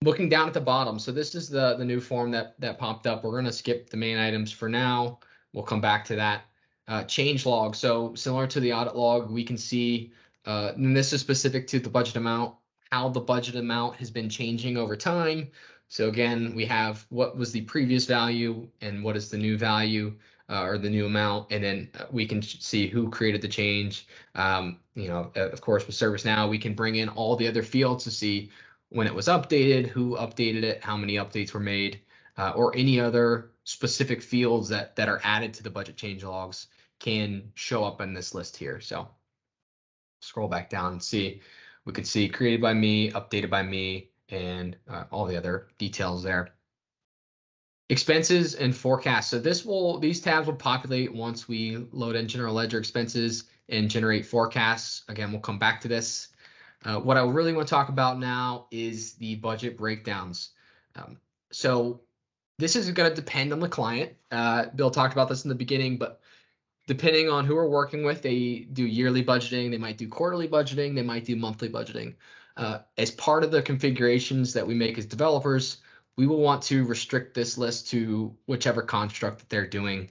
Looking down at the bottom, so this is the new form that popped up. We're going to skip the main items for now. We'll come back to that. Change log. So similar to the audit log, we can see, and this is specific to the budget amount, how the budget amount has been changing over time. So again, we have what was the previous value and what is the new value, or the new amount, and then we can see who created the change. Of course, with ServiceNow, we can bring in all the other fields to see when it was updated, who updated it, how many updates were made, or any other specific fields that are added to the budget change logs can show up in this list here. So scroll back down and see, we could see created by me, updated by me, and all the other details there. Expenses and forecasts. So these tabs will populate once we load in general ledger expenses and generate forecasts. Again, we'll come back to this. What I really want to talk about now is the budget breakdowns. So this is going to depend on the client. Bill talked about this in the beginning, but depending on who we're working with, they do yearly budgeting, they might do quarterly budgeting, they might do monthly budgeting. As part of the configurations that we make as developers, we will want to restrict this list to whichever construct that they're doing.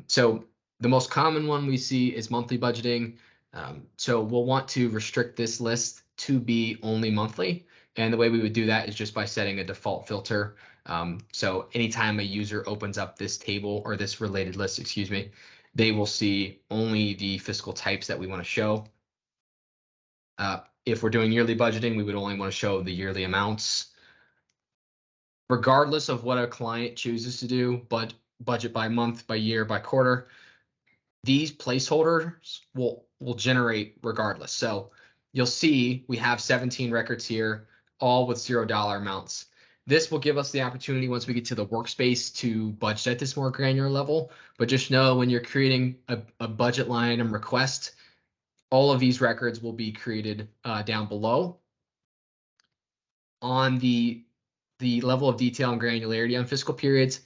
So the most common one we see is monthly budgeting. So we'll want to restrict this list to be only monthly. And the way we would do that is just by setting a default filter. So anytime a user opens up this table or this related list, excuse me, they will see only the fiscal types that we want to show. If we're doing yearly budgeting, we would only want to show the yearly amounts. Regardless of what a client chooses to do, but budget by month, by year, by quarter, these placeholders will generate regardless. So you'll see we have 17 records here, all with $0 amounts. This will give us the opportunity once we get to the workspace to budget at this more granular level. But just know when you're creating a budget line item request, all of these records will be created down below. On the level of detail and granularity on fiscal periods,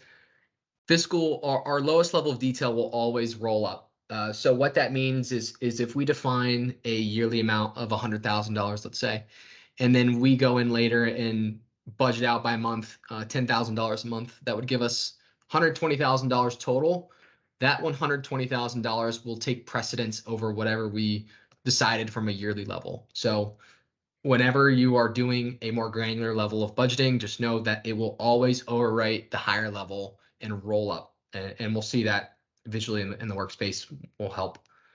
our lowest level of detail will always roll up. So what that means is if we define a yearly amount of $100,000, let's say, and then we go in later and budget out by month, $10,000 a month, that would give us $120,000 total. That $120,000 will take precedence over whatever we decided from a yearly level. So whenever you are doing a more granular level of budgeting, just know that it will always overwrite the higher level and roll up. And we'll see that visually in the workspace will help.